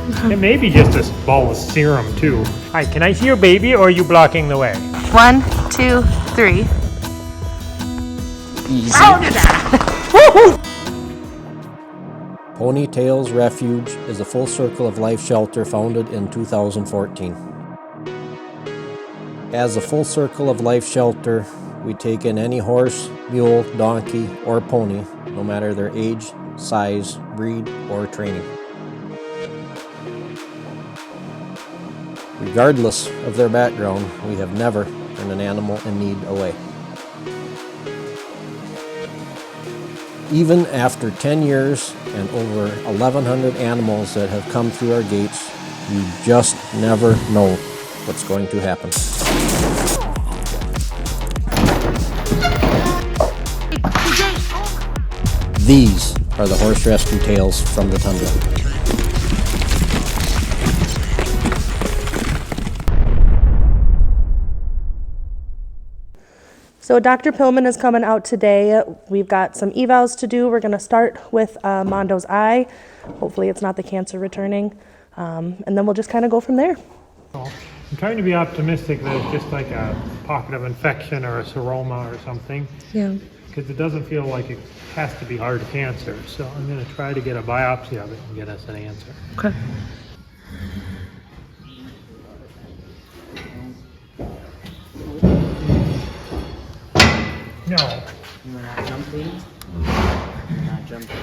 It may be just a ball of serum too. Hi, can I see your baby or are you blocking the way? 1, 2, 3. Easy. Tales Refuge is a full circle of life shelter founded in 2014. As a full circle of life shelter, we take in any horse, mule, donkey, or pony, no matter their age, size, breed, or training. Regardless of their background, we have never turned an animal in need away. Even after 10 years and over 1,100 animals that have come through our gates, you just never know what's going to happen. These are the horse rescue tales from the Tundra. So Dr. Pillman is coming out today. We've got some evals to do. We're going to start with Mondo's eye. Hopefully it's not the cancer returning. And then we'll just kind of go from there. I'm trying to be optimistic that it's just like a pocket of infection or a seroma or something. Yeah. Because it doesn't feel like it has to be hard cancer. So I'm going to try to get a biopsy of it and get us an answer. Okay. No. You're not jumping? You're not jumping.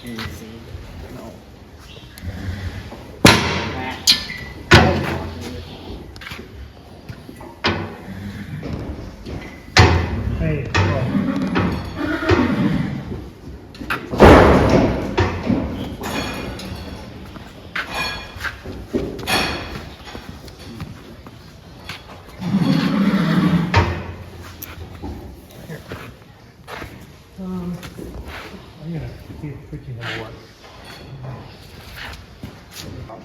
Easy. No. Back. Hey, well. I'm gonna see if switching gonna work. There we go.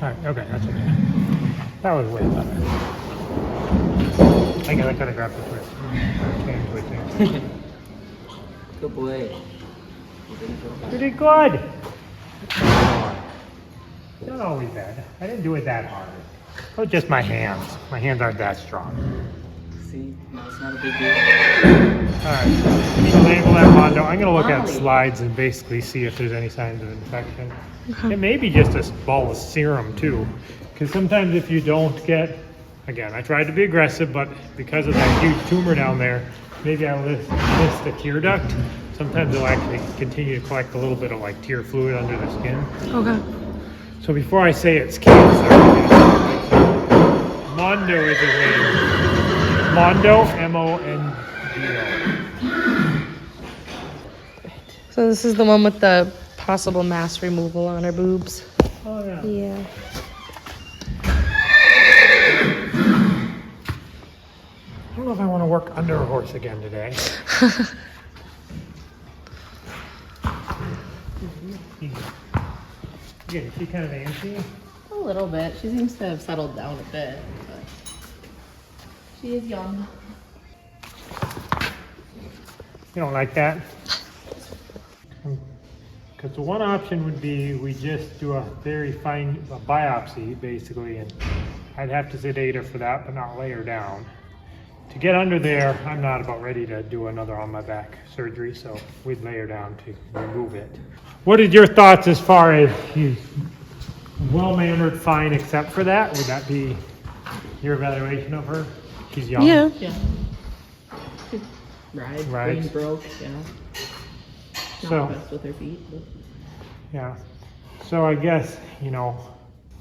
Alright, okay, that's okay. That was way better. I guess I could have grabbed the switch. Change switching. Good boy. Pretty good. Not always bad. I didn't do it that hard. Oh, just my hands. My hands aren't that strong. See? No, it's not a big deal. Alright, so label that Mondo. I'm going to look at slides and basically see if there's any signs of infection. It may be just a ball of serum too. Because sometimes if you don't get, again, I tried to be aggressive, but because of that huge tumor down there, maybe I missed the tear duct. Sometimes it'll actually continue to collect a little bit of like tear fluid under the skin. Okay. So before I say it's cancer, Mondo is his name. Mondo, M-O-N-D-O. So this is the one with the possible mass removal on her boobs. Oh yeah. Yeah. I don't know if I want to work under a horse again today. Is she kind of antsy? A little bit. She seems to have settled down a bit, but she is young. You don't like that? Because the one option would be we just do a very fine biopsy, basically, and I'd have to sedate her for that, but not lay her down. To get under there, I'm not about ready to do another on my back surgery, so we'd lay her down to remove it. What is your thoughts as far as she's well-mannered, fine, except for that? Would that be your evaluation of her? She's young. Yeah. Yeah. Rides. Rides. Brain broke, yeah. Not So- the best with her feet, but Yeah. So I guess, you know,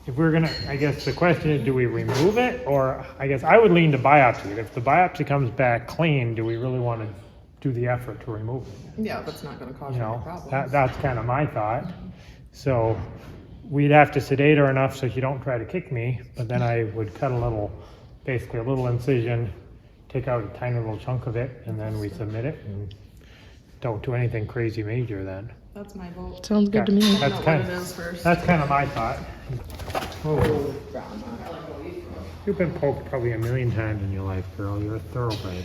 if we're gonna, I guess the question is, do we remove it? Or I guess I would lean to biopsy it. If the biopsy comes back clean, do we really want to do the effort to remove it? yeah, that's not going to cause You any know, problems. that's kind of my thought. So we'd have to sedate her enough so she don't try to kick me, but then I would cut a little, basically a little incision, take out a tiny little chunk of it, and then we submit it, and don't do anything crazy major then. That's my vote. Sounds good to me. That's Know kind what it is first. that's kind of my thought. Oh. You've been poked probably a million times in your life, girl. You're a thoroughbred.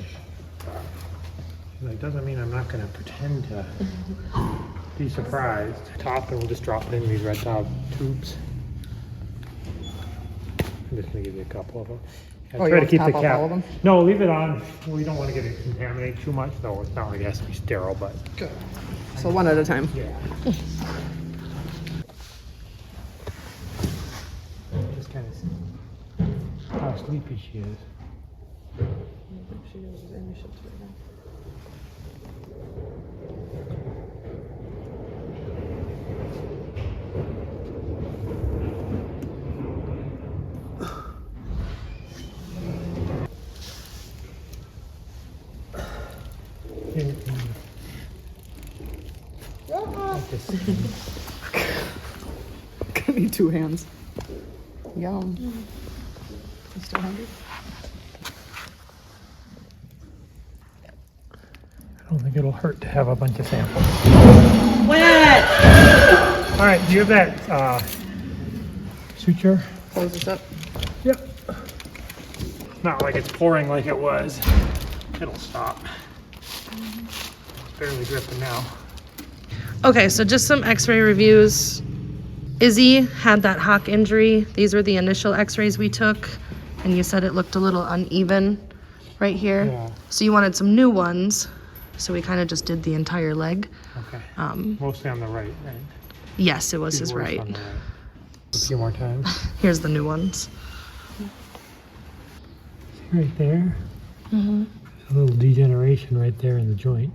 That doesn't mean I'm not going to pretend to be surprised. Top, and we'll just drop it in these red top tubes. I'm just going to give you a couple of them. Oh, you want to top off all of them? No, leave it on. We don't want to get it contaminated too much, though. It's not like it has to be sterile, but Good. So one at a time. yeah. Just kind of see how sleepy she is. Gonna need 2 hands. Yum. You still hungry? I don't think it'll hurt to have a bunch of samples. Wet! All right, do you have that suture? Close this up. Yep. Not like it's pouring like it was. It'll stop. It's barely dripping now. Okay, so just some x-ray reviews. Izzy had that hock injury. These were the initial x-rays we took, and you said it looked a little uneven right here. Yeah. So you wanted some new ones, so we kind of just did the entire leg. Okay. Mostly on the right, right? Yes, it was She's his worse right. on the A few more times. Here's the new ones. See right there? A little degeneration right there in the joint.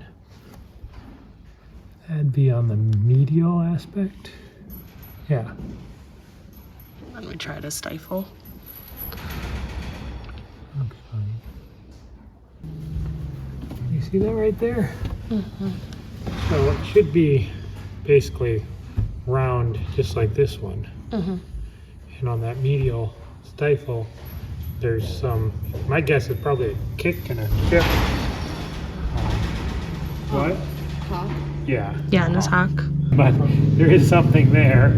That'd be on the medial aspect. Yeah. Let me try to stifle. Looks fine. You see that right there? So it should be basically round, just like this one. And on that medial stifle, there's some, my guess is probably a kick and a chip. What? Yeah. Yeah, in his hock. But there is something there.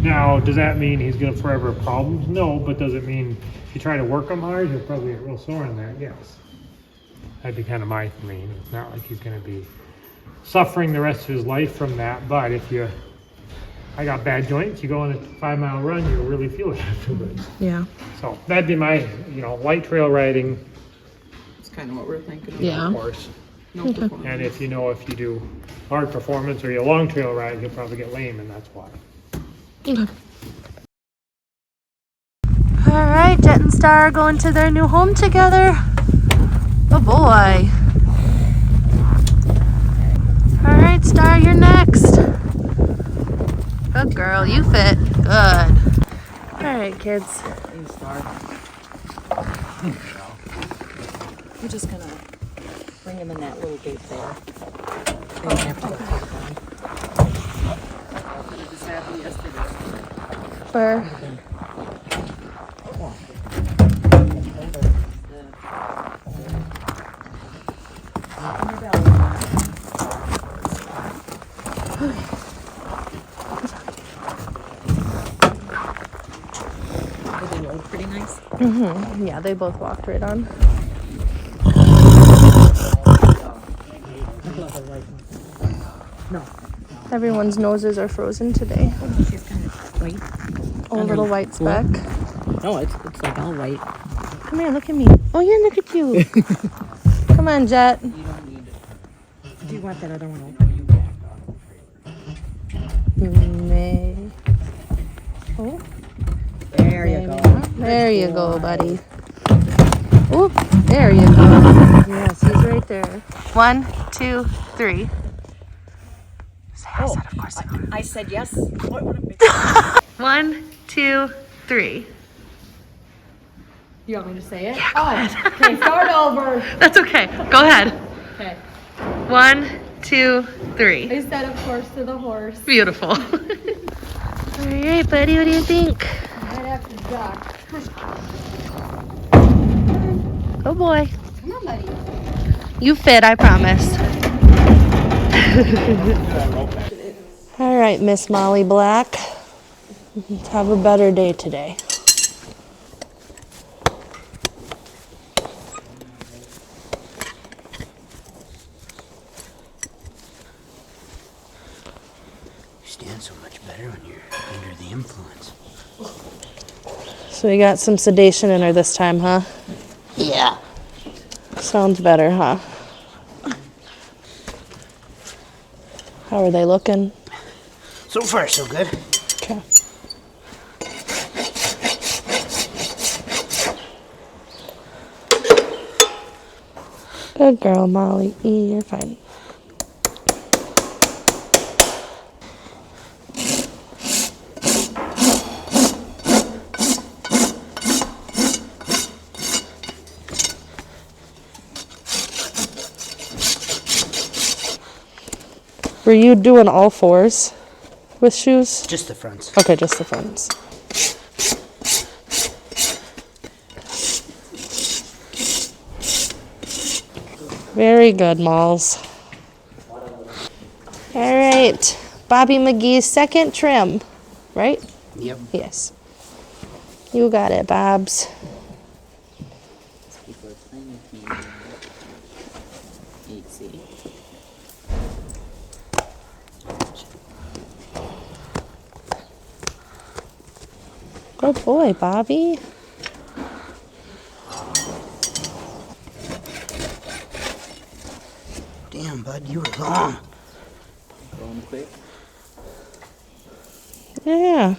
Now, does that mean he's going to forever have problems? No, but does it mean if you try to work him hard, he'll probably get real sore in there? Yes. That'd be kind of my feeling. It's not like he's going to be suffering the rest of his life from that, but if you, I got bad joints, you go on a 5-mile run, you'll really feel it afterwards. Yeah. So that'd be my, light trail riding, That's kind of what we're thinking. Yeah. of course. No performance. And if you do hard performance or you long trail ride, you'll probably get lame, and that's why. Okay. All right, Jet and Star are going to their new home together. Oh boy. All right, Star, you're next. Good girl, you fit. Good. All right, kids. We're just gonna bring him in that little gate there. Where? They look pretty nice. Yeah, they both walked right on. No. Everyone's noses are frozen today. She's kind of white. Oh, a little white speck. No, it's like all white. Come here, look at me. Oh yeah, look at you. Come on, Jet. You don't need it. Do you want that other one open? May. Oh, There you go. there you go, buddy. Oop, there you go. Yes, he's right there. 1, 2, 3. Say I said, of course. I said yes. What would it be? 1, 2, 3. You want me to say it? Okay, start over. That's okay. Go ahead. Okay. 1, 2, 3. I said, of course, to the horse. Beautiful. All right, buddy. What do you think? Right after Doc. Oh boy. Come on, buddy. You fit, I promise. All right, Miss Molly Black. Have a better day today. So we got some sedation in her this time, huh? Yeah. Sounds better, huh? How are they looking? So far, so good. Okay. Good girl, Molly. You're fine. Were you doing all fours with shoes? Just the fronts. Okay, just the fronts. Very good, Malls. All right, Bobby McGee's second trim, right? Yep. Yes. You got it, Bobs. People are playing with me. 8C. Good boy, Bobby. Damn, bud, you were long. Going quick. Yeah.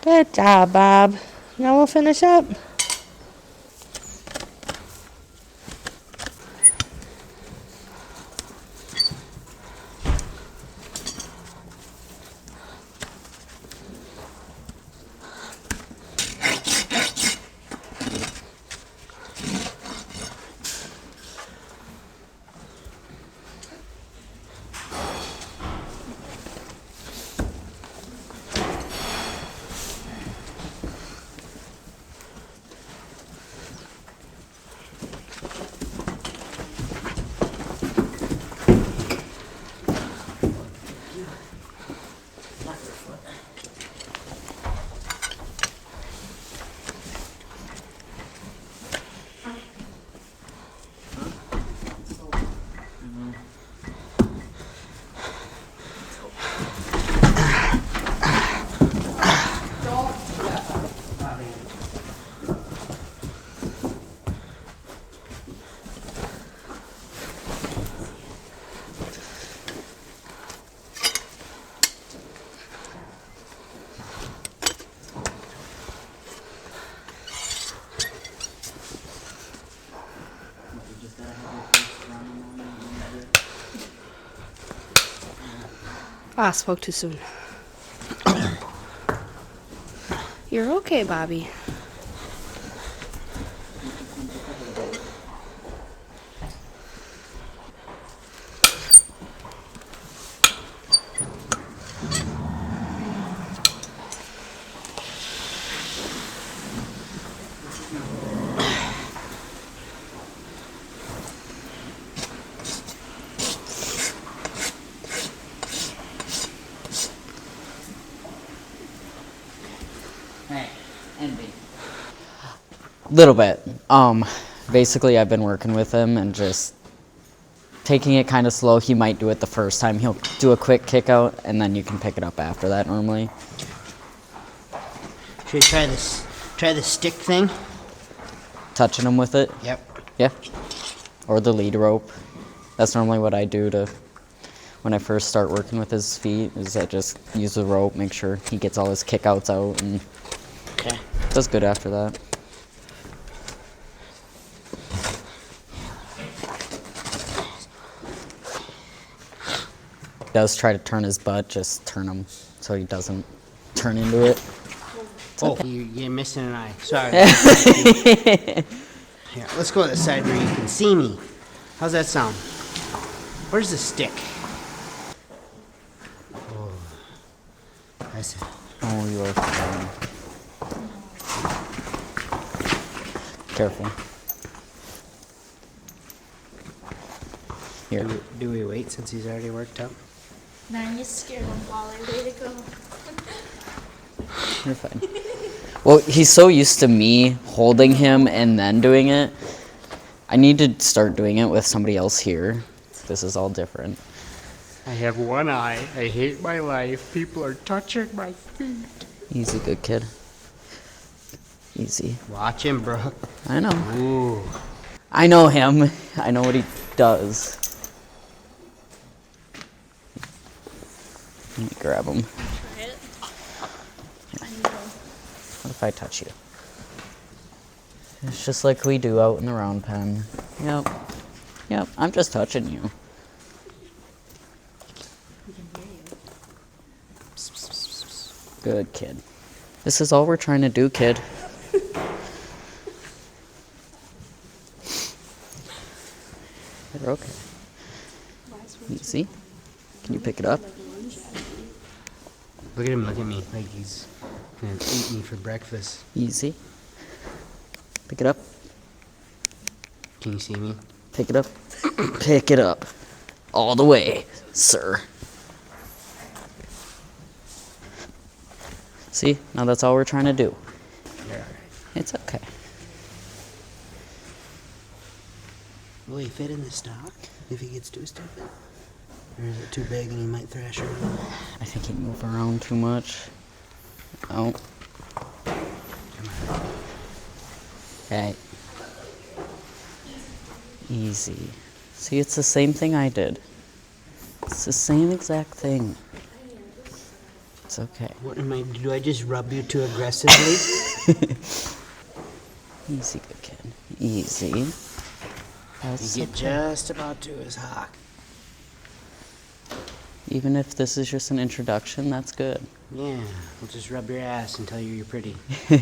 Good job, Bob. Now we'll finish up. Ah, spoke too soon. You're okay, Bobby. Hey, envy. Little bit. Basically, I've been working with him and just taking it kind of slow. He might do it the first time. He'll do a quick kick out, and then you can pick it up after that normally. Should we try this? Try the stick thing? Touching him with it. Yep. Yeah. Or the lead rope. That's normally what I do to when I first start working with his feet, is I just use the rope, make sure he gets all his kick outs out, and Okay. does good after that. Does try to turn his butt, just turn him so he doesn't turn into it. Oh, you're missing an eye. Sorry. Here, let's go to the side where you can see me. How's that sound? Where's the stick? Oh, that's it. Oh, you are fine. Careful. Here. Do we wait since he's already worked up? Now you scared him, Wally. Way to go. You're fine. Well, he's so used to me holding him and then doing it. I need to start doing it with somebody else here. this is all different. I have one eye. I hate my life. People are touching my feet. Easy, good kid. Easy. Watch him, bro. I know. Ooh. I know him. I know what he does. Let me grab him. Try it. What if I touch you? It's just like we do out in the round pen. Yep. Yep, I'm just touching you. Good kid. This is all we're trying to do, kid. You're okay. Easy. Can you pick it up? Look at him, look at me. Like he's gonna eat me for breakfast. Easy. Pick it up. Can you see me? Pick it up. Pick it up. All the way, sir. See? Now that's all we're trying to do. Yeah. It's okay. Will he fit in the stock if he gets too stupid? Or is it too big and he might thrash around? I think he'd move around too much. Oh. Okay. Easy. See, it's the same thing I did. It's the same exact thing. It's okay. What am I, do I just rub you too aggressively? Easy, good kid. Easy. That's You get okay. just about to his hock. Even if this is just an introduction, that's good. Yeah, we'll just rub your ass and tell you you're pretty. Good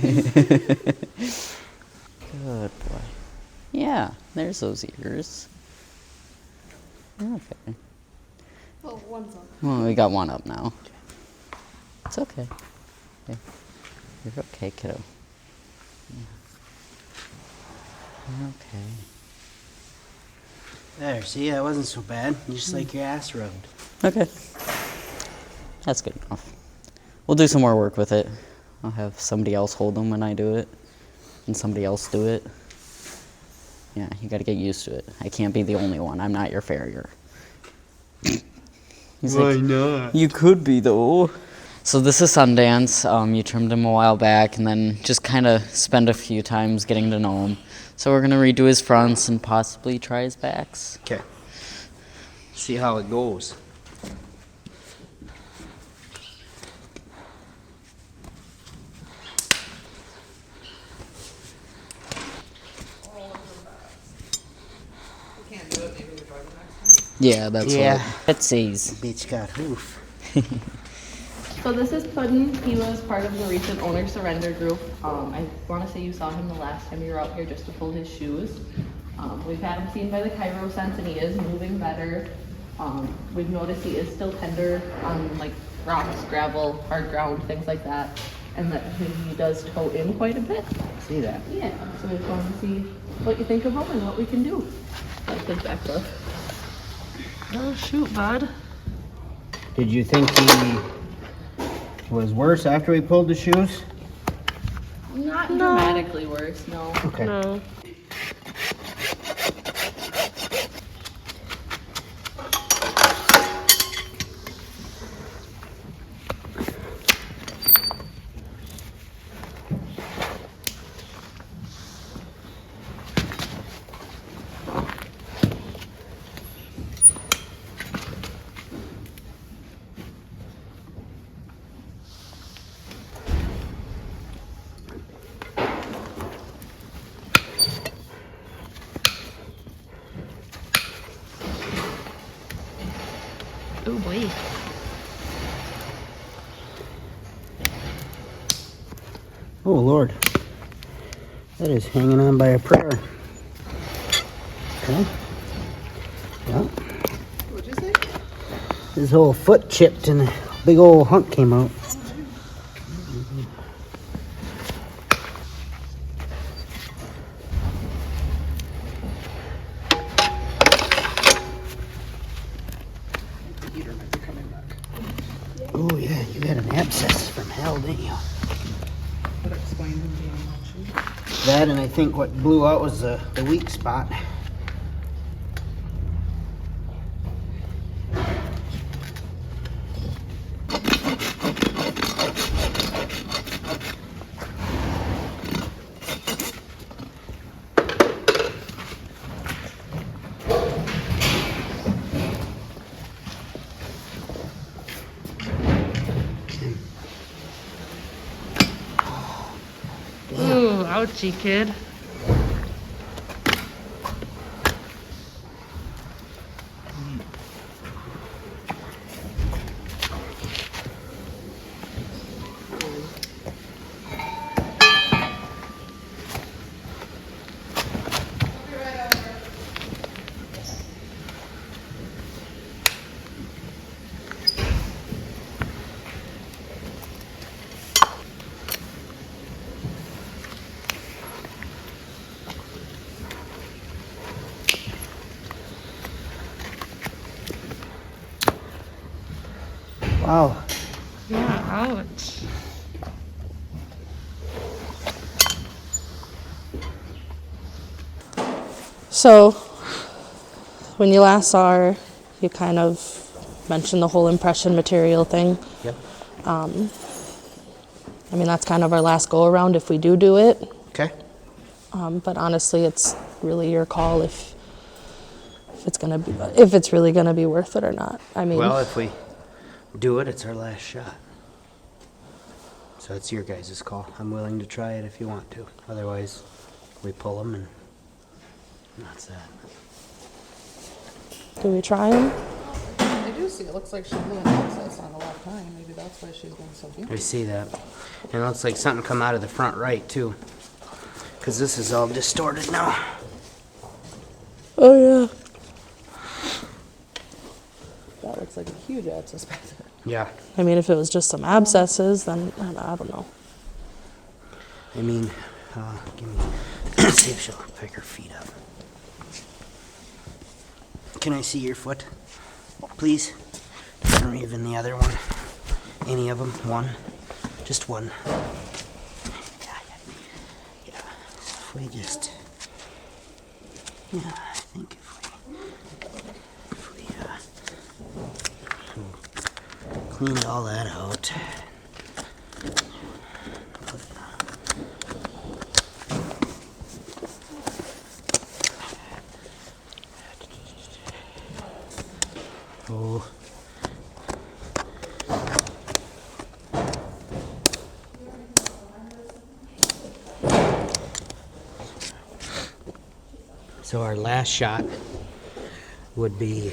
boy. Yeah, there's those ears. Okay. Oh, one's on. Well, we got one up now. It's okay. Okay. You're okay, kiddo. You're okay. There, see, that wasn't so bad. You just like your ass rubbed. Okay. That's good enough. We'll do some more work with it. I'll have somebody else hold them when I do it, and somebody else do it. Yeah, you gotta get used to it. I can't be the only one. I'm not your farrier. He's Why like, not? you could be, though. So this is Sundance. You trimmed him a while back, and then just kind of spent a few times getting to know him. So we're gonna redo his fronts and possibly try his backs. Okay. See how it goes. Yeah, that's Yeah. what it says. Bitch got hoof. So this is Puddin. He was part of the recent owner surrender group. I want to say you saw him the last time you were out here just to pull his shoes. We've had him seen by the chiro sense and he is moving better. We've noticed he is still tender on like rocks, gravel, hard ground, things like that. And that he does toe in quite a bit. See that? Yeah, so we just wanted to see what you think of him and what we can do. Like his back look. Oh, shoot, bud. Did you think he was worse after we pulled the shoes? Not dramatically worse, no. Okay. No. Oh boy. Oh, Lord. That is hanging on by a prayer. Okay. Yeah. What'd you say? His whole foot chipped and a big old hunk came out. Oh yeah, you had an abscess from hell, didn't you? That, and I think what blew out was the weak spot. Ouchie, kid. Wow. Yeah, ouch. So, when you last saw her, you kind of mentioned the whole impression material thing. Yep. I mean, that's kind of our last go around if we do it. Okay. But honestly, it's really your call if it's really gonna be worth it or not. I mean, Well, if we do it, it's our last shot. So it's your guys' call. I'm willing to try it if you want to. Otherwise, we pull them and that's that. do we try them? I do see, it looks like she blew an access on the left time. Maybe that's why she's been so We beautiful. see that. And it looks like something come out of the front right too. Because this is all distorted now. Oh yeah. That looks like a huge access back there. Yeah. I mean, if it was just some abscesses, then I don't know. I mean, give me. Let's see if she'll pick her feet up. Can I see your foot, please? Or even the other one? Any of them? One? Just one. Yeah. If we just. Yeah, I think if we cleaned all that out. Oh. So our last shot would be,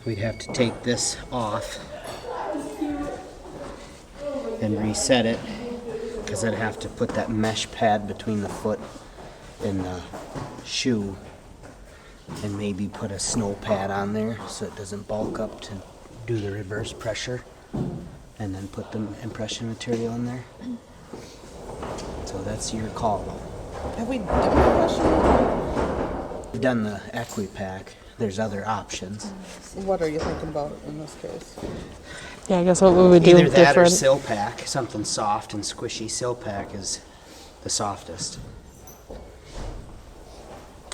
we'd have to take this off and reset it, because I'd have to put that mesh pad between the foot and the shoe, and maybe put a snow pad on there so it doesn't bulk up to do the reverse pressure, and then put the impression material in there. So that's your call. Have we done the question? We've done the Equipack. There's other options. What are you thinking about in this case? Yeah, I guess what would we do Either that or different? Silpack. Something soft and squishy. Silpack is the softest.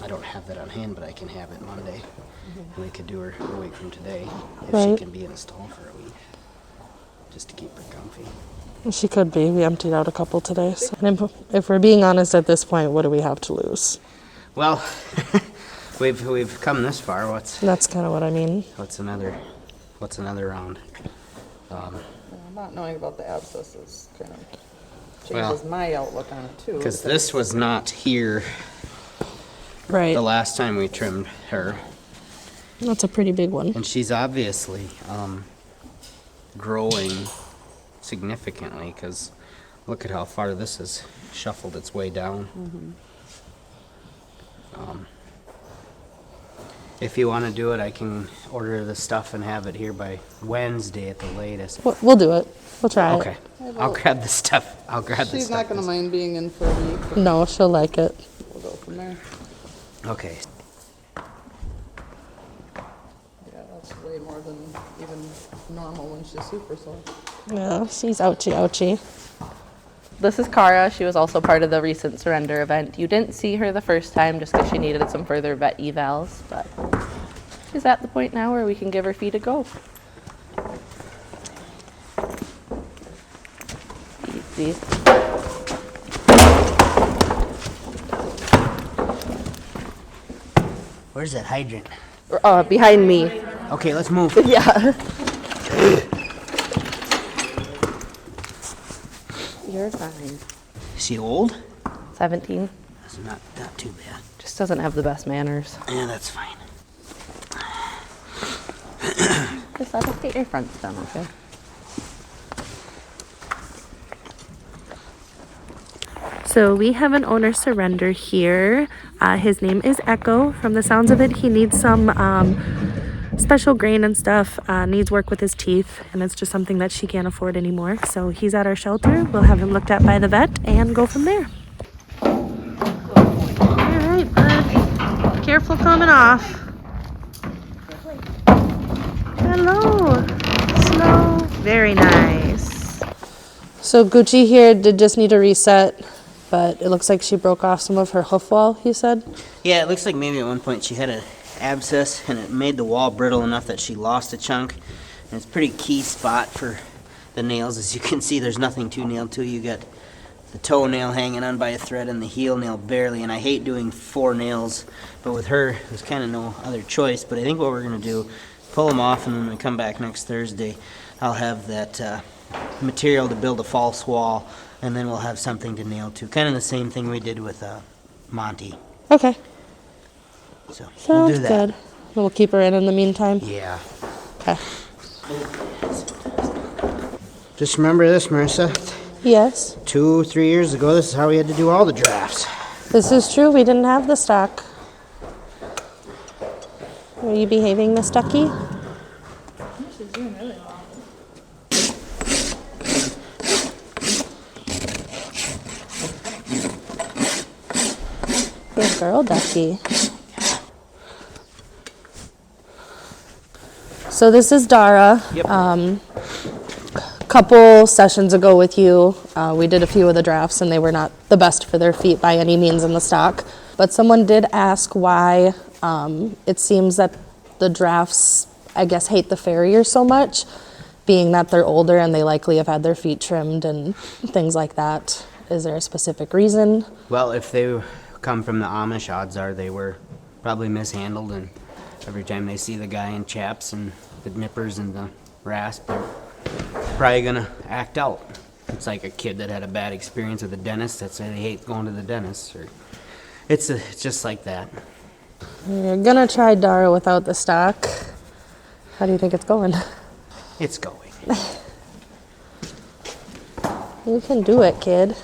I don't have that on hand, but I can have it Monday. And we could do her a week from today if she Right. can be in a stall for a week. Just to keep her comfy. She could be. We emptied out a couple today. So. And if we're being honest at this point, what do we have to lose? Well, we've come this far. That's kind of what I mean. What's another round? Well, not knowing about the abscesses kind of Well, changes my outlook on it too. Because this was not here Right. the last time we trimmed her. That's a pretty big one. And she's obviously growing significantly, because look at how far this has shuffled its way down. If you want to do it, I can order the stuff and have it here by Wednesday at the latest. We'll do it. We'll try Okay, I'll grab the stuff. I'll grab the She's stuff. not going to mind being in for a week. it. No, she'll like it. We'll go from there. Okay. Yeah, that's way more than even normal when she's super sore. Yeah, she's ouchie ouchie. This is Kara. She was also part of the recent surrender event. You didn't see her the first time just because she needed some further vet evals, but she's at the point now where we can give her feet a go. Easy. Where's that hydrant? Behind me. Okay, let's move. Yeah. You're fine. Is she old? 17. That's not too bad. Just doesn't have the best manners. Yeah, that's fine. Just let us get your fronts done, okay? So we have an owner surrender here. His name is Echo. From the sounds of it, he needs some special grain and stuff, needs work with his teeth, and it's just something that she can't afford anymore. So he's at our shelter. We'll have him looked at by the vet and go from there. All right, bud. Careful coming off. Hello. Slow. Very nice. So Gucci here did just need a reset, but it looks like she broke off some of her hoof wall, you said? Yeah, it looks like maybe at one point she had an abscess and it made the wall brittle enough that she lost a chunk. And it's a pretty key spot for the nails. As you can see, there's nothing too nailed to. You got the toenail hanging on by a thread and the heel nail barely. And I hate doing 4 nails, but with her, there's kind of no other choice. But I think what we're going to do, pull them off, and when we come back next Thursday, I'll have that material to build a false wall, and then we'll have something to nail to. Kind of the same thing we did with Monty. Okay. So we'll Sounds do that. good. We'll keep her in the meantime. Yeah. Okay. Just remember this, Marissa. Yes, 2-3 years ago, this is how we had to do all the drafts. this is true. We didn't have the stock. Are you behaving, Miss Ducky? She's doing really well. Good girl, Ducky. So this is Dara. Yep. Couple sessions ago with you, we did a few of the drafts and they were not the best for their feet by any means in the stock. But someone did ask why it seems that the drafts, I guess, hate the farrier so much, being that they're older and they likely have had their feet trimmed and things like that. Is there a specific reason? Well, if they come from the Amish, odds are they were probably mishandled, and every time they see the guy in chaps and the nippers and the rasp, they're probably gonna act out. It's like a kid that had a bad experience with a dentist that said they hate going to the dentist. Or it's just like that. You're gonna try Dara without the stock. How do you think it's going? It's going. You can do it, kid.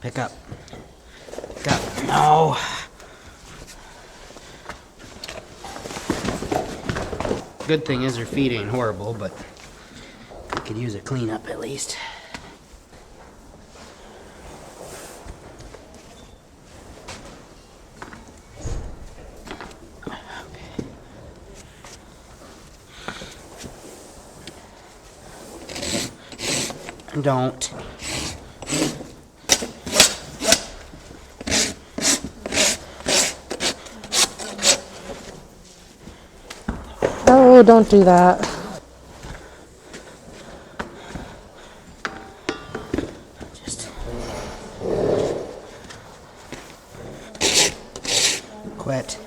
Pick up. Pick up. No. Good thing is her feet ain't horrible, but I could use a cleanup at least. Don't. Oh, don't do that. Just quit.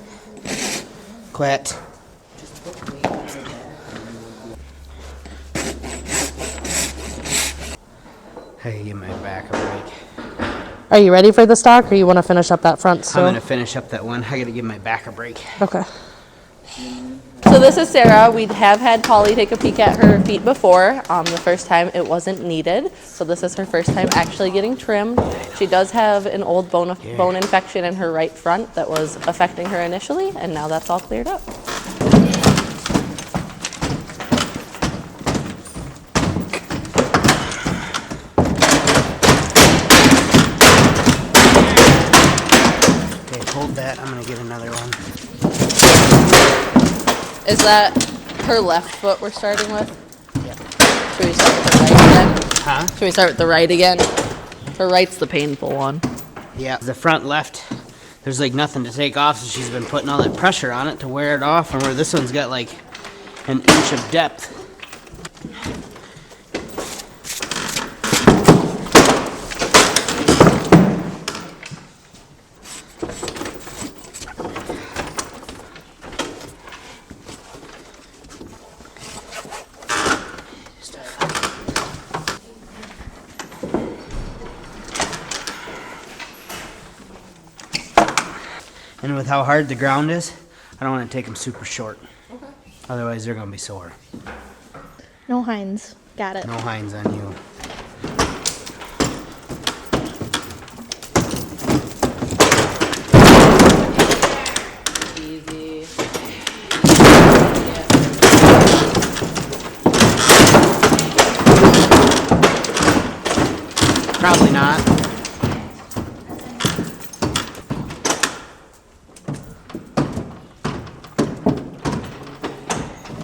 Quit. Hey, give my back a break. Are you ready for the stock or you want to finish up that front I'm still? gonna finish up that one. I gotta give my back a break. Okay. So this is Sarah. We have had Polly take a peek at her feet before. The first time it wasn't needed. So this is her first time actually getting trimmed. She does have an old bone infection in her right front that was affecting her initially, and now that's all cleared up. Okay, hold that. I'm gonna get another one. Is that her left foot we're starting with? Yeah. Should we start with the right again? Huh? Should we start with the right again? Her right's the painful one. Yeah, the front left, there's like nothing to take off, so she's been putting all that pressure on it to wear it off, and where this one's got like an inch of depth. And with how hard the ground is, I don't want to take them super short. Okay. Otherwise, they're going to be sore. No Heinz. Got it. No Heinz on you. Easy. Probably not.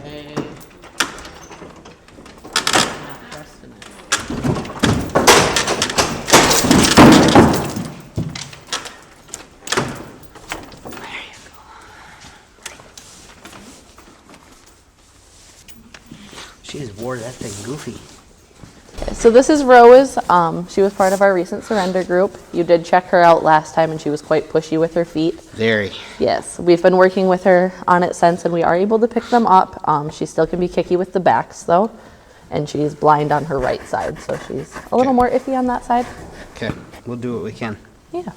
Okay. Not trusting it. She just wore that thing goofy. So this is Rose. She was part of our recent surrender group. You did check her out last time and she was quite pushy with her feet. Very. Yes, we've been working with her on it since and we are able to pick them up. She still can be kicky with the backs though. And she's blind on her right side, so she's a little more iffy on that side. Okay, we'll do what we can. Yeah.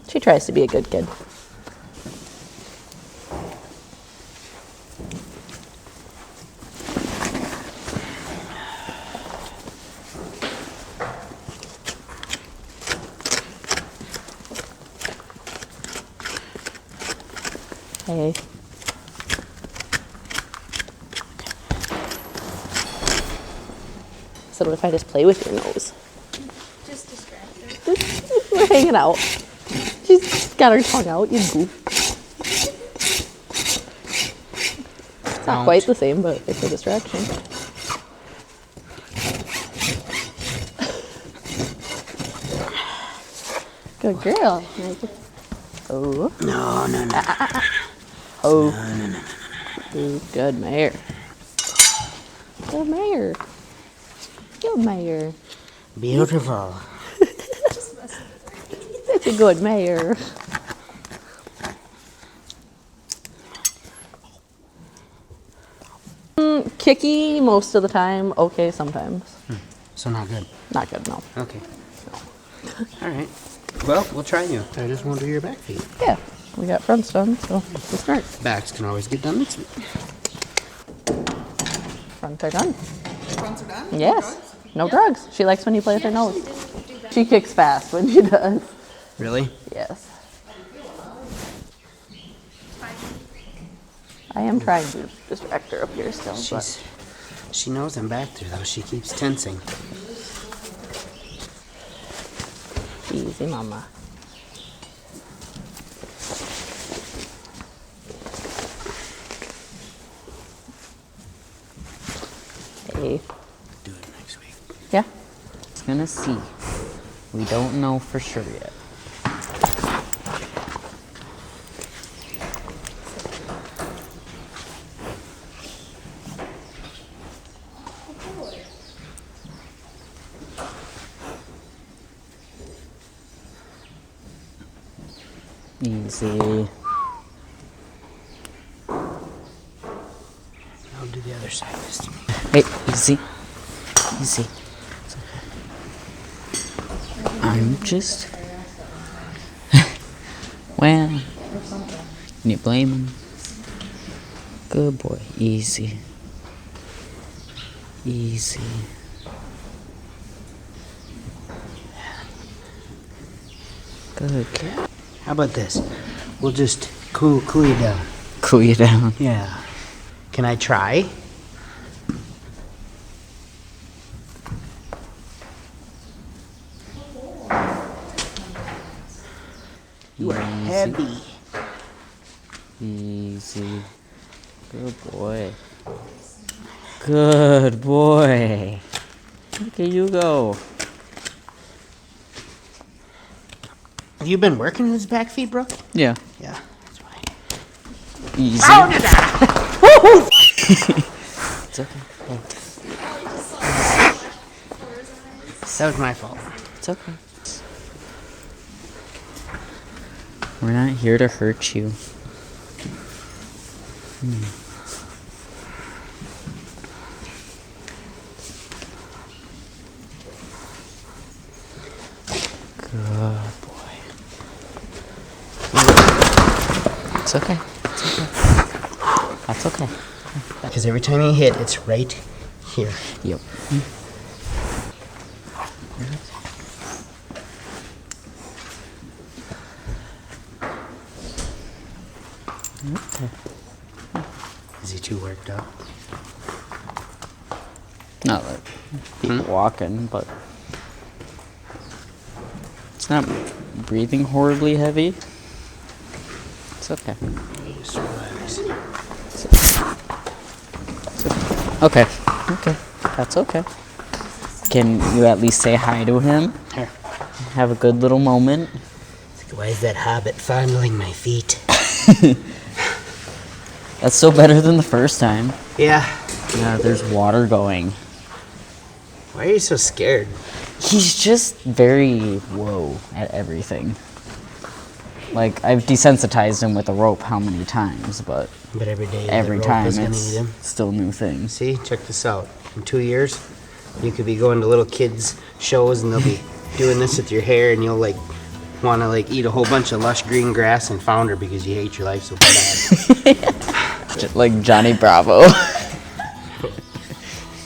She tries to be a good kid. Hey. So what if I just play with your nose? Just distracted. We're hanging out. She's got her tongue out, you goof. It's not quite the same, but it's a distraction. Good girl. Oh. No, no, no. Oh. No, no, no, no. Ooh, good mare. Good mare. Good mare. Beautiful. Such a good mare. Kicky most of the time. Okay, sometimes. So not good. Not good, no. Okay. All right. Well, we'll try you. I just won't do your back feet. Yeah, we got fronts done, so we'll start. Backs can always get done next week. Fronts are done. Fronts are done? Yes. No drugs. She likes when you play with her nose. She kicks fast when she does. Really? Yes. I am trying to distract her up here still, but She knows I'm back there, though. She keeps tensing. easy, mama. Hey. Do it next week. Yeah. It's gonna see. We don't know for sure yet. Easy. I'll do the other side this time. Hey, easy. Easy. I'm just. Well. Can you blame him? Good boy. Easy. Easy. Good kid. How about this? We'll just cool you down. Cool you down. Yeah. Can I try? You are heavy. Easy. Good boy. Good boy. Look at you go. Have you been working his back feet, Brooke? Yeah. Yeah, that's why. Easy. It's okay. That was my fault. It's okay. We're not here to hurt you. Good boy. It's okay. It's okay. That's okay. Because every time you hit, it's right here. Yep. Okay. Is he too worked up? Not like people walking, but it's not breathing horribly heavy. It's okay. Just relax. Okay. Okay. That's okay. Can you at least say hi to him? Here. Have a good little moment. Why is that hobbit fondling my feet? That's still better than the first time. Yeah. Yeah, there's water going. Why are you so scared? He's just very whoa at everything. Like, I've desensitized him with a rope how many times, but every day, every the rope time is gonna it's eat him. still new things. See, check this out. In 2 years, you could be going to little kids' shows and they'll be doing this with your hair, and you'll like want to like eat a whole bunch of lush green grass and founder because you hate your life so bad. Just like Johnny Bravo.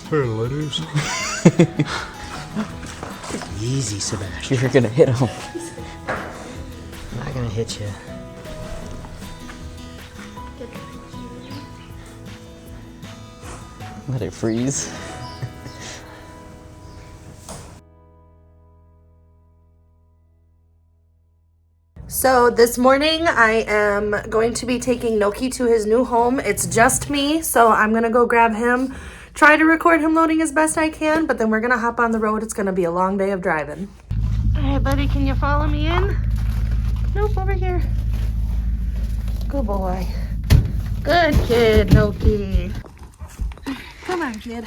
Lettuce. Easy, Sebastian. You're gonna hit him. I'm not gonna hit you. Let it freeze. So this morning I am going to be taking Noki to his new home. It's just me, so I'm gonna go grab him, try to record him loading as best I can, but then we're gonna hop on the road. It's gonna be a long day of driving. All right, buddy, can you follow me in? Nope, over here. Good boy. Good kid, Noki. Come on, kid.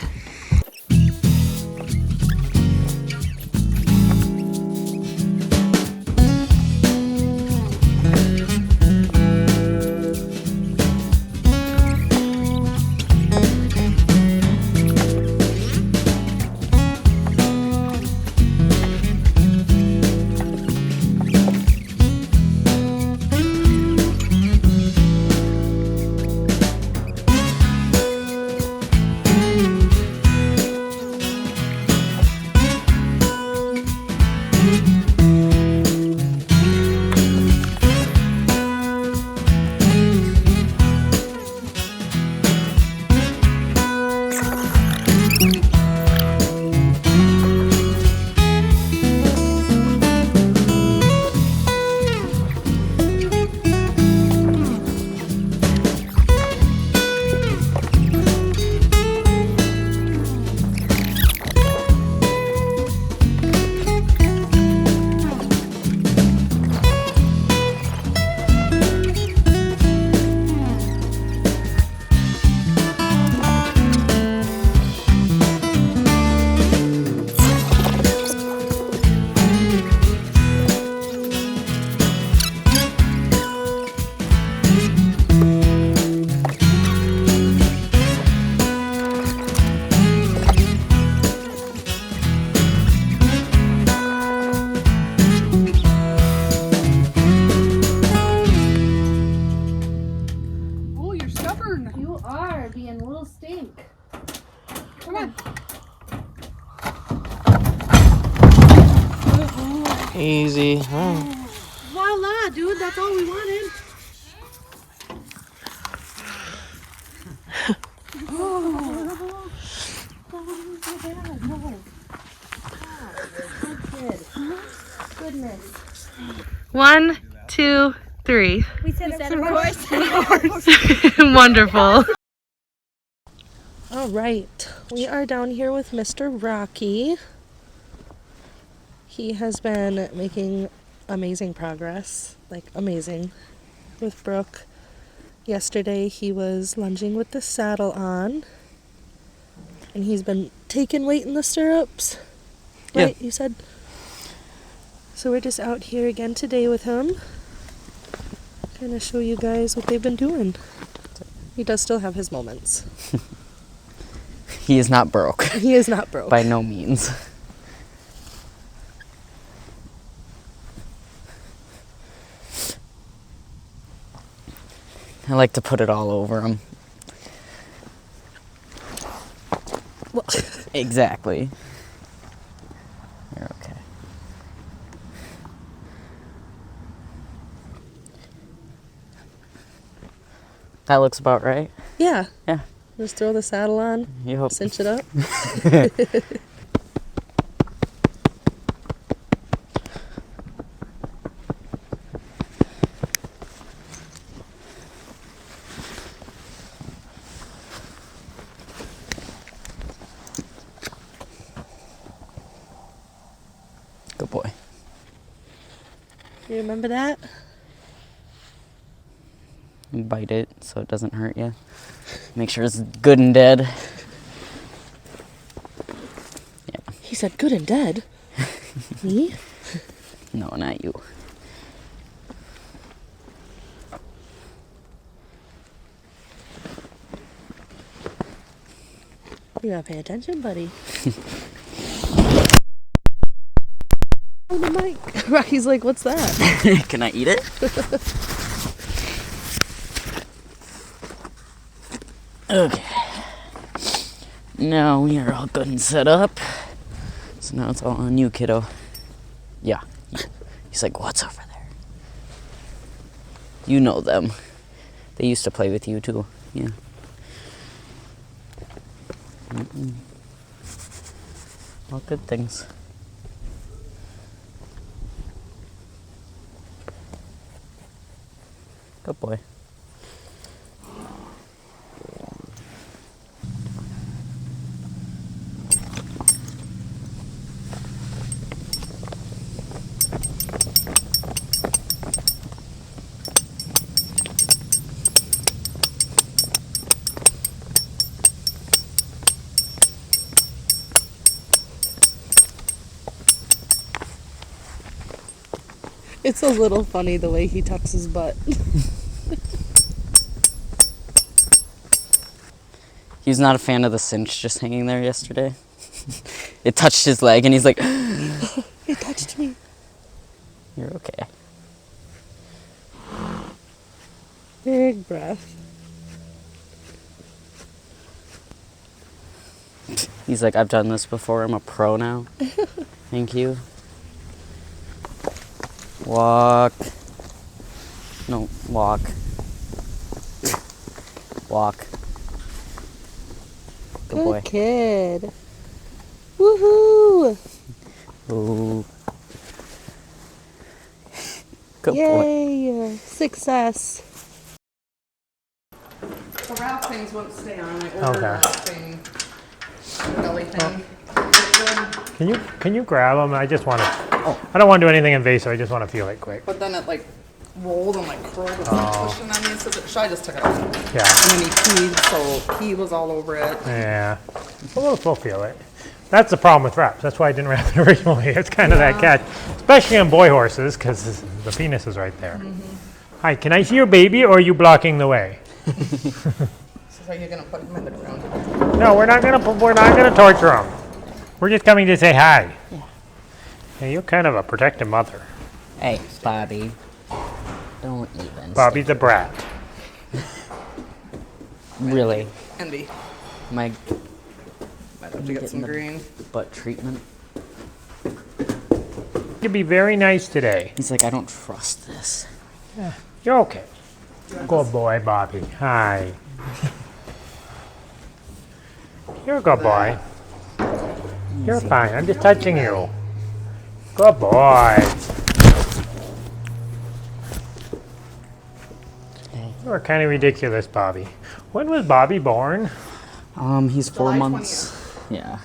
Easy. Voila, dude, that's all we wanted. Goodness. 1, 2, 3. We said of course. Wonderful. All right, we are down here with Mr. Rocky. He has been making amazing progress, like amazing, with Brooke. Yesterday he was lunging with the saddle on, and he's been taking weight in the stirrups, right? Yeah. You said? So we're just out here again today with him. Kind of show you guys what they've been doing. He does still have his moments. He is not broke. He is not broke. By no means. I like to put it all over him. Well, Exactly. You're okay. That looks about right. yeah. Yeah. Just throw the saddle on, You hope. cinch it up. Good boy. You remember that? Bite it so it doesn't hurt you. Make sure it's good and dead. Yeah. He said good and dead. Me? No, not you. You gotta pay attention, buddy. Oh, the mic. Rocky's like, what's that? Can I eat it? Okay. Now we are all good and set up. So now it's all on you, kiddo. Yeah. He's like, what's over there? You know them. They used to play with you too. Yeah. All good things. Good boy. It's a little funny the way he tucks his butt. He's not a fan of the cinch just hanging there yesterday. It touched his leg and he's like, It touched me. you're okay. Big breath. He's like, I've done this before. I'm a pro now. Thank you. Walk. No, walk. Walk. Good Good boy. kid. Woohoo! Ooh. Good boy. Yay! Success. The wrap things won't stay on. I ordered Okay. wrapping belly thing. Can you grab them? I just want to. I don't want to do anything invasive. I just want to feel it quick. But then it like rolled and like curled and pushing on me. So I just took it off. Yeah. And then he peed, so pee was all over it. Yeah. We'll feel it. That's the problem with wraps. That's why I didn't wrap it originally. It's kind of that catch, especially on boy horses, because the penis is right there. Hi, can I see your baby, or are you blocking the way? So you're gonna put him in the ground. No, we're not gonna torture him. We're just coming to say hi. Yeah, you're kind of a protective mother. Hey, Bobby. Don't even. Bobby's a brat. Really? Envy. My Might have to get some green. butt treatment. You'll be very nice today. He's like, I don't trust this. You're okay. Good boy, Bobby. Hi. You're a good boy. You're fine. I'm just touching you. Good boy. You are kind of ridiculous, Bobby. When was Bobby born? He's 4 July months. Yeah.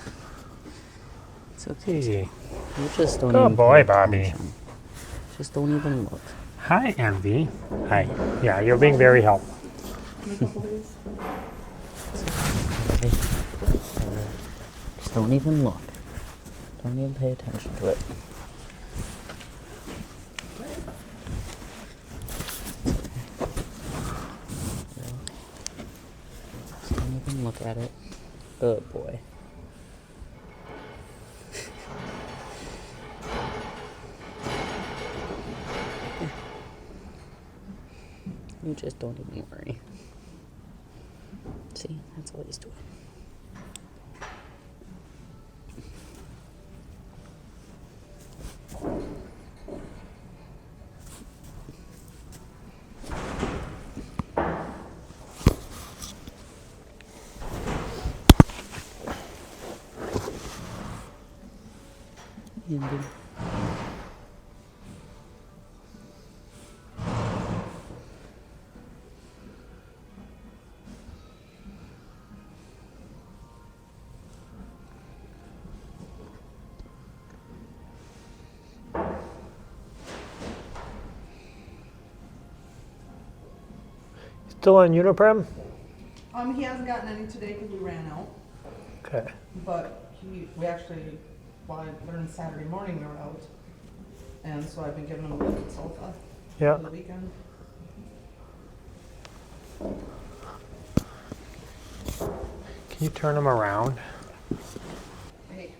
It's okay. Easy. You just don't Good even boy, pay Bobby. attention. Just don't even look. Hi, Envy. Hi. Yeah, you're being very helpful. Just don't even look. Don't even pay attention to it. Just don't even look at it. Good boy. You just don't even worry. See, that's all he's doing. Indeed. Still on Uniprem? He hasn't gotten any today because we ran out, Okay. but we actually, well, I learned Saturday morning we were out. And so I've been giving him a liquid sulfa Yeah. for the weekend. Can you turn them around? Hey.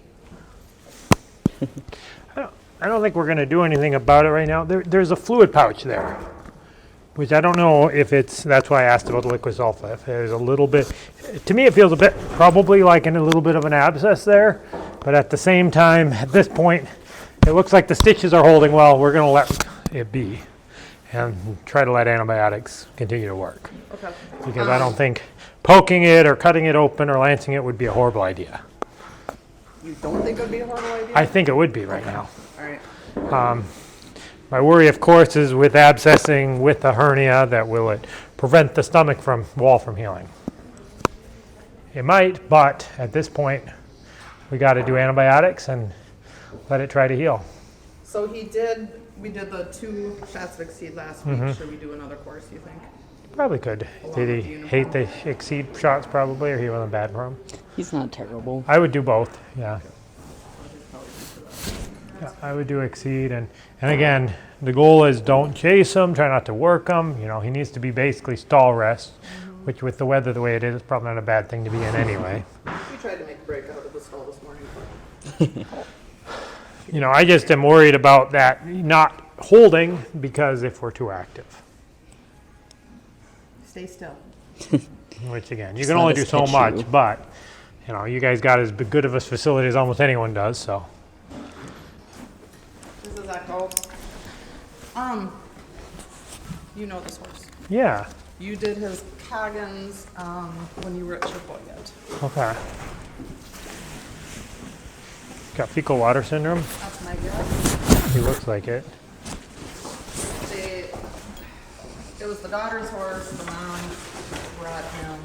I don't think we're going to do anything about it right now. There's a fluid pouch there, which I don't know if that's why I asked about the liquid sulfa. If there's a little bit, to me it feels a bit, probably like a little bit of an abscess there, but at the same time, at this point, it looks like the stitches are holding well. We're going to let it be and try to let antibiotics continue to work. Okay. Because I don't think poking it or cutting it open or lancing it would be a horrible idea. You don't think it would be a horrible idea? I think it would be right now. All right. My worry, of course, is with abscessing with a hernia, that will it prevent the stomach wall from healing? It might, but at this point, we got to do antibiotics and let it try to heal. So we did the 2 shots of Exceed last week. Should we do another course, you think? Probably could. Did he hate the Exceed shots probably, or he wasn't bad for him? He's not terrible. I would do both, yeah. Yeah, I would do Exceed, and again, the goal is don't chase him, try not to work him. You know, he needs to be basically stall rest, which with the weather the way it is probably not a bad thing to be in anyway. We tried to make a break out of the stall this morning. You know, I just am worried about that not holding, because if we're too active, Stay still. which again, you Just can let only us do so catch much, you. but you know, you guys got as good of a facility as almost anyone does, so. This is Echo. You know this horse. Yeah, You did his Coggins when you were at Chippewa yet. okay. Got fecal water syndrome? That's my guess. He looks like it. It was the daughter's horse. The mom brought him.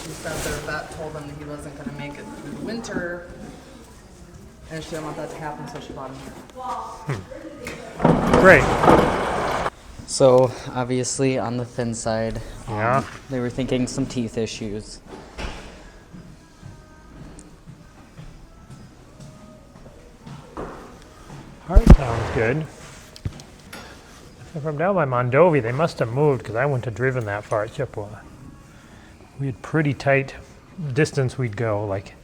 She said their vet told them that he wasn't going to make it through the winter, and she didn't want that to happen, so she brought him here. Great. So, obviously, on the thin side, Yeah. they were thinking some teeth issues. Heart sounds good. If I'm down by Mondovi, they must have moved, because I wouldn't have driven that far at Chippewa. We had pretty tight distance we'd go. Like,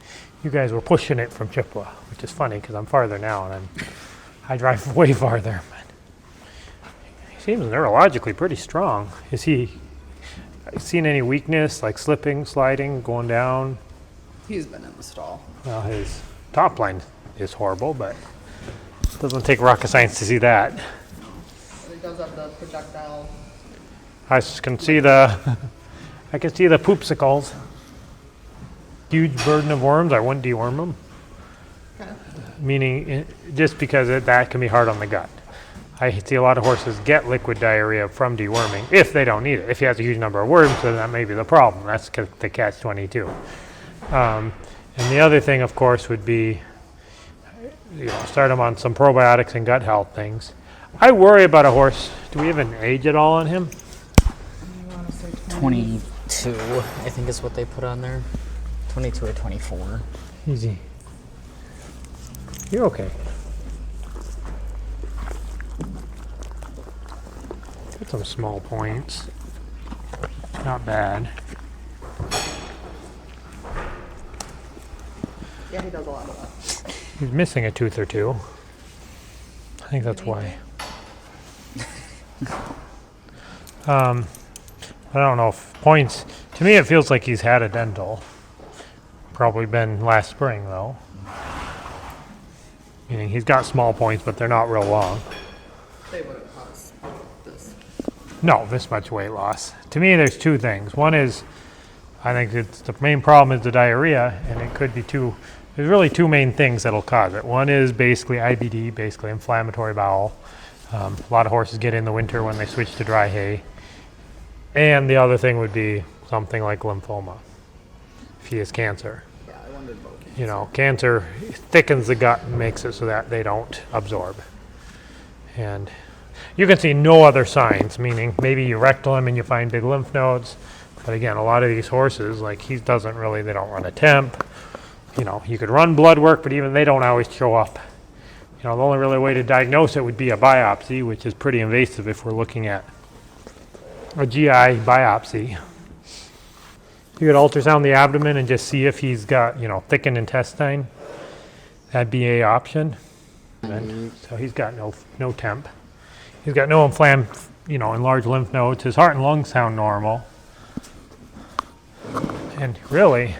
you guys were pushing it from Chippewa, which is funny because I'm farther now and I drive way farther. But he seems neurologically pretty strong. Is he seen any weakness, like slipping, sliding, going down? He's been in the stall. Well, his top line is horrible, but it doesn't take rocket science to see that. So he does have the projectile. I can see the poopsicles. Huge burden of worms. I wouldn't deworm them. Okay. Meaning, just because that can be hard on the gut. I see a lot of horses get liquid diarrhea from deworming if they don't need it. If he has a huge number of worms, then that may be the problem. That's the catch-22. And the other thing, of course, would be, start him on some probiotics and gut health things. I worry about a horse. Do we have an age at all on him? 22, I think is what they put on there. 22 or 24. Easy. You're okay. Got some small points. Not bad. Yeah, he does a lot of that. He's missing a tooth or two. I think that's why. I don't know if points, to me it feels like he's had a dental. Probably been last spring though. Meaning he's got small points, but they're not real long. They wouldn't cause this. No, this much weight loss. To me, there's two things. One is, I think it's the main problem is the diarrhea, and it could be there's really two main things that'll cause it. One is basically IBD, basically inflammatory bowel. A lot of horses get in the winter when they switch to dry hay. And the other thing would be something like lymphoma, if he has cancer. Yeah, I wondered about cancer. You know, cancer thickens the gut and makes it so that they don't absorb. And you can see no other signs, meaning maybe you rectal him and you find big lymph nodes. But again, a lot of these horses, like they don't run a temp. You know, you could run blood work, but even they don't always show up. You know, the only really way to diagnose it would be a biopsy, which is pretty invasive if we're looking at a GI biopsy. You could ultrasound the abdomen and just see if he's got, thickened intestine. That'd be an option. And so he's got no temp. He's got no enlarged lymph nodes. His heart and lungs sound normal. And really,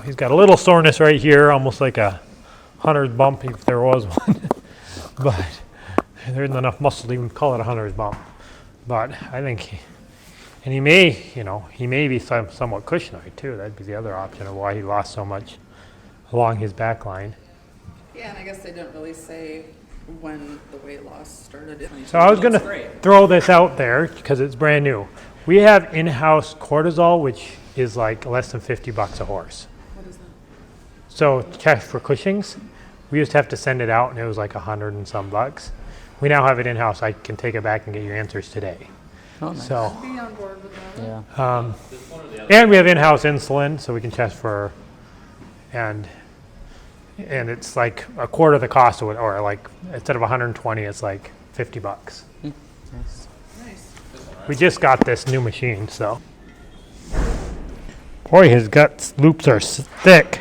he's got a little soreness right here, almost like a hunter's bump if there was one. But there isn't enough muscle to even call it a hunter's bump. But I think, he may be somewhat cushingoid too. That'd be the other option of why he lost so much along his back line. Yeah, and I guess they didn't really say when the weight loss started. So I was going to throw this out there because it's brand new. We have in-house cortisol, which is like less than $50 a horse. What is that? So check for Cushing's, we used to have to send it out and it was like $100 and some bucks. We now have it in-house. I can take it back and get your answers today. Oh, nice. So, Be on board with that. Yeah. and we have in-house insulin, so we can test for, and it's like a quarter of the cost of it, or like instead of 120, it's like $50. Nice. Nice. We just got this new machine, so. Boy, his gut loops are thick.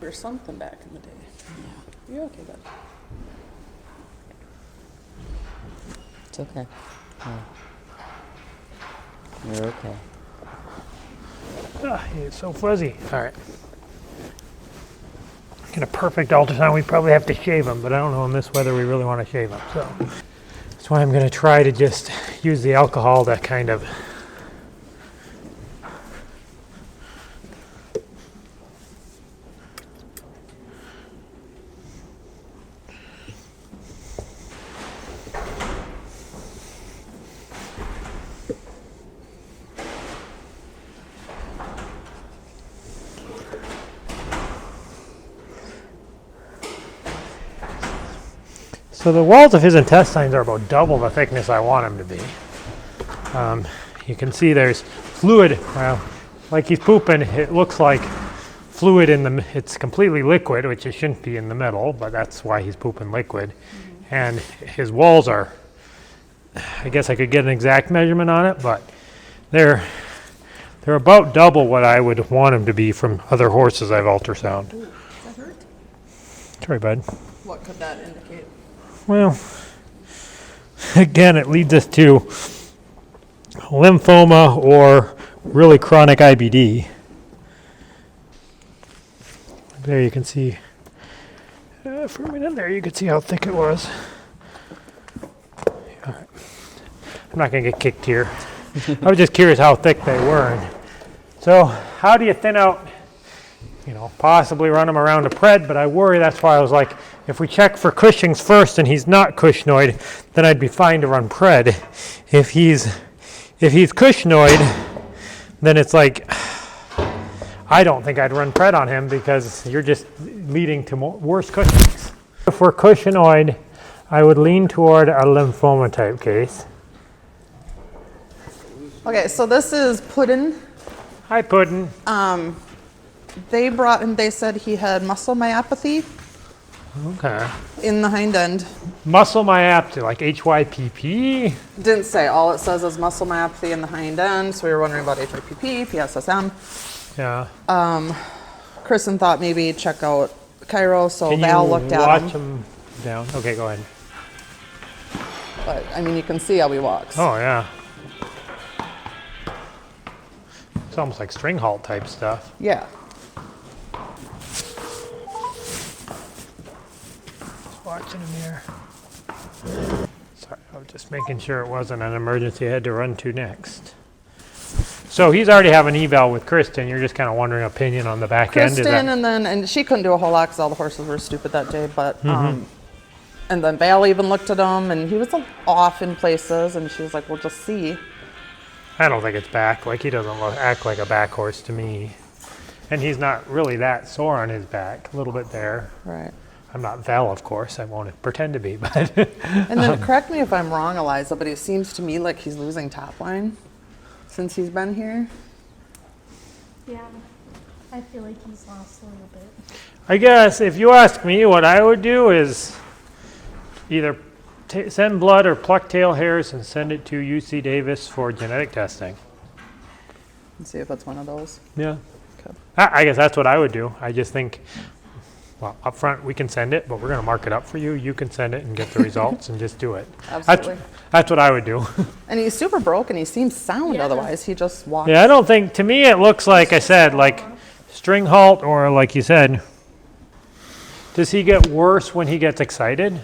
Or something back in the day. Yeah. You're okay, bud. It's okay. Yeah. You're okay. It's so fuzzy. All right. In a perfect ultrasound, we probably have to shave him, but I don't know in this weather we really want to shave him. So that's why I'm going to try to just use the alcohol to kind of So the walls of his intestines are about double the thickness I want them to be. You can see there's fluid, like he's pooping, it looks like fluid it's completely liquid, which it shouldn't be in the middle, but that's why he's pooping liquid. And his walls are, I guess I could get an exact measurement on it, but they're about double what I would want them to be from other horses I've ultrasounded. Ooh, does that hurt? Sorry, bud. What could that indicate? Well, again, it leads us to lymphoma or really chronic IBD. There you can see, for a minute there, you can see how thick it was. All right. I'm not going to get kicked here. I was just curious how thick they were. So how do you thin out, possibly run him around a pred, but I worry that's why I was like, if we check for Cushing's first and he's not Cushingoid, then I'd be fine to run pred. If he's Cushingoid, then it's like, I don't think I'd run pred on him because you're just leading to worse Cushing's. If we're Cushingoid, I would lean toward a lymphoma type case. Okay, so this is Puddin. Hi, Puddin. They said he had muscle myopathy Okay. in the hind end. Muscle myopathy, like HYPP? Didn't say. All it says is muscle myopathy in the hind end. So we were wondering about HRTT, PSSM. Yeah. Kristen thought maybe check out Cairo, so Can Val you looked at watch him. him down? Okay, go ahead. But, I mean, you can see how he walks. Oh, yeah. It's almost like string halt type stuff. Yeah. Just watching him here. Sorry, I was just making sure it wasn't an emergency I had to run to next. So he's already have an eval with Kristen. You're just kind of wondering opinion on the back end. Is Kristen, that... and she couldn't do a whole lot because all the horses were stupid that day. But and then Val even looked at him, and he was off in places, and she was like, "We'll just see." I don't think it's back. Like, he doesn't act like a back horse to me. And he's not really that sore on his back. A little bit there. Right. I'm not Val, of course. I won't pretend to be, but... And then correct me if I'm wrong, Eliza, but it seems to me like he's losing top line since he's been here. Yeah, I feel like he's lost a little bit. I guess if you ask me, what I would do is either send blood or pluck tail hairs and send it to UC Davis for genetic testing. Let's see if it's one of those. Yeah. Okay. I guess that's what I would do. I just think, well, up front we can send it, but we're going to mark it up for you. You can send it and get the results and just do it. Absolutely. That's what I would do. And he's super broken. He seems sound otherwise. He just walks. Yeah, I don't think, to me it looks like I said, like string halt or like you said. Does he get worse when he gets excited?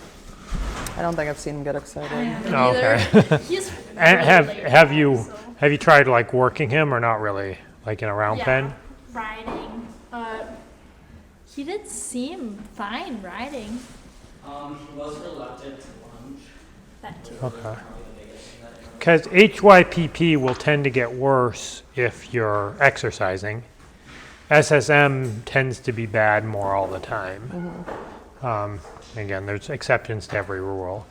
I don't think I've seen him get excited. Oh, okay. He's And really have laid you back, so. have you tried like working him or not really, like in a round pen? Riding. He did seem fine riding. He was reluctant to lunge. That too. Okay. Because HYPP will tend to get worse if you're exercising. SSM tends to be bad more all the time. Again, there's exceptions to every rule.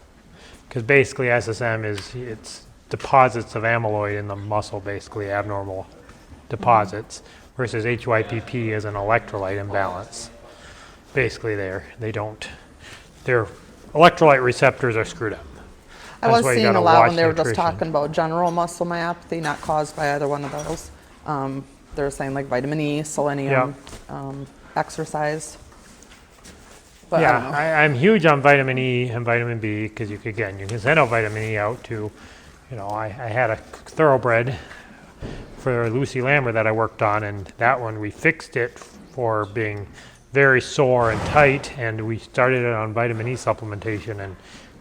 Because basically SSM it's deposits of amyloid in the muscle, basically abnormal deposits, versus HYPP is an electrolyte imbalance. Basically their electrolyte receptors are screwed up. I That's was why you seeing gotta a lot watch when they were just nutrition. talking about general muscle myopathy, not caused by either one of those. They were saying like vitamin E, selenium, exercise. But I don't know. I'm huge on vitamin E and vitamin B because you can send out vitamin E out to, I had a thoroughbred for Lucy Lambert that I worked on, and that one we fixed it for being very sore and tight, and we started it on vitamin E supplementation, and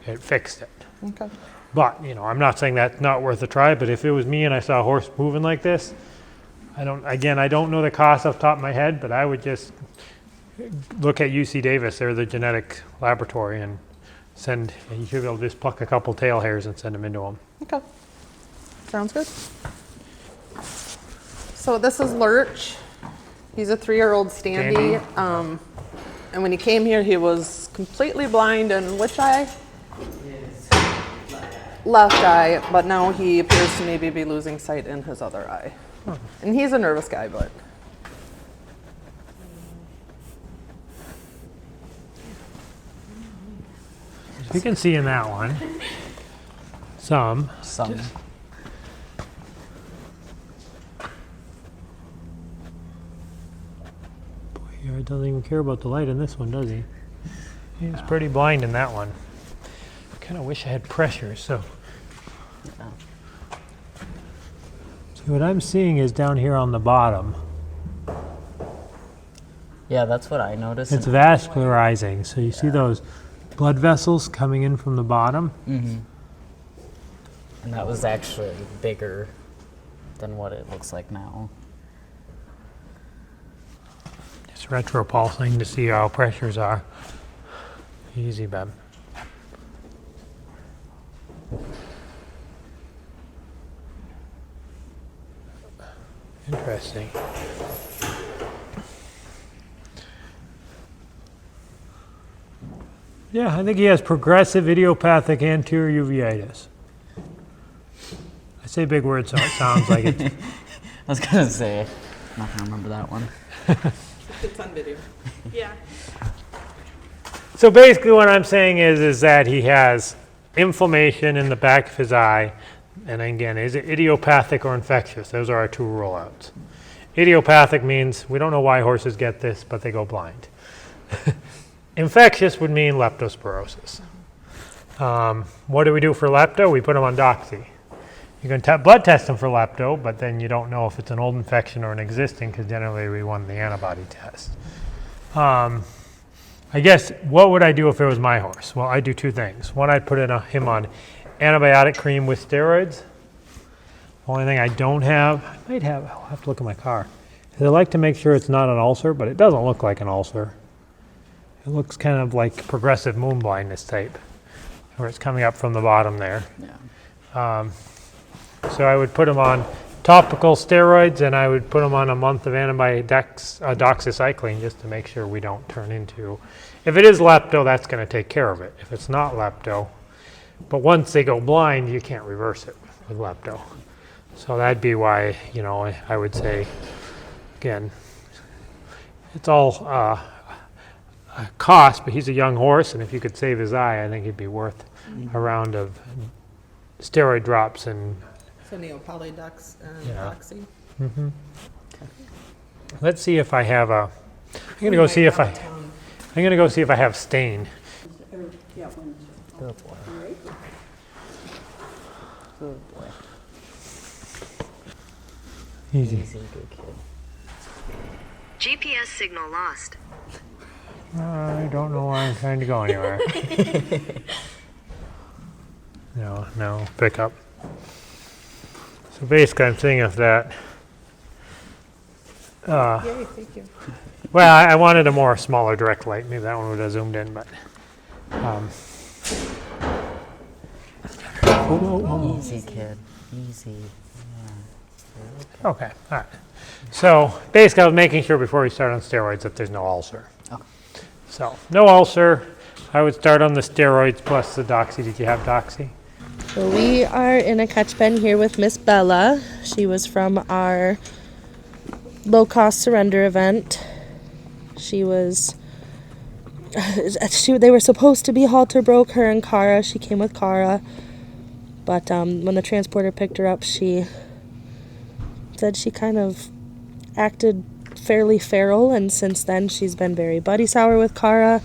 it fixed it. Okay. But I'm not saying that's not worth a try. But if it was me and I saw a horse moving like this, I don't know the cost off the top of my head, but I would just look at UC Davis. They're the genetic laboratory, and you should be able to just pluck a couple tail hairs and send them into them. Okay. Sounds good. So this is Lurch. He's a 3-year-old standy. And when he came here, he was completely blind in which eye? Left eye, but now he appears to maybe be losing sight in his other eye. And he's a nervous guy, but You can see in that one some. Boy, he doesn't even care about the light in this one, does he? He's pretty blind in that one. I kind of wish I had pressure, so. See, what I'm seeing is down here on the bottom. Yeah, that's what I noticed. It's vascularizing, so you see those blood vessels coming in from the bottom? Mm-hmm. And that was actually bigger than what it looks like now. Just retropulsing to see how pressures are. Easy, Beb. Interesting. Yeah, I think he has progressive idiopathic anterior uveitis. I say big words so it sounds like it. I was gonna say, I'm not gonna remember that one. it's on video. Yeah. So basically what I'm saying is that he has inflammation in the back of his eye. And again, is it idiopathic or infectious? Those are our two rule-outs. Idiopathic means we don't know why horses get this, but they go blind. Infectious would mean leptospirosis. What do we do for lepto? We put them on doxy. You can blood test them for lepto, but then you don't know if it's an old infection or an existing, because generally we run the antibody test. I guess, what would I do if it was my horse? Well, I'd do two things. One, I'd put him on antibiotic cream with steroids. Only thing I don't have, I'll have to look at my car. I like to make sure it's not an ulcer, but it doesn't look like an ulcer. It looks kind of like progressive moon blindness type, where it's coming up from the bottom there. Yeah. So I would put him on topical steroids, and I would put him on a month of doxycycline just to make sure we don't turn into, if it is lepto, that's going to take care of it. If it's not lepto, but once they go blind, you can't reverse it with lepto. So that'd be why, you know, I would say, again, it's all a cost, but he's a young horse, and if you could save his eye, I think it'd be worth a round of steroid drops and. So neopolydox and Yeah. doxy. Mm-hmm. Let's see if I have a. I'm gonna go see if I. I'm gonna go see if I have stain. Good boy. Good boy. Easy. Easy, good kid. GPS signal lost. I don't know why I'm trying to go anywhere. No, pick up. So basically, I'm seeing if that. Yay, thank you. Well, I wanted a more smaller direct light. Maybe that one would have zoomed in, but. Easy, kid. Easy. Okay, all right. So basically, I was making sure before we start on steroids that there's no ulcer. Okay. So no ulcer. I would start on the steroids plus the doxy. Did you have doxy? So we are in a catch pen here with Miss Bella. She was from our low-cost surrender event. She was. They were supposed to be halter broke, her and Cara. She came with Cara, but when the transporter picked her up, she said she kind of acted fairly feral, and since then she's been very buddy sour with Cara.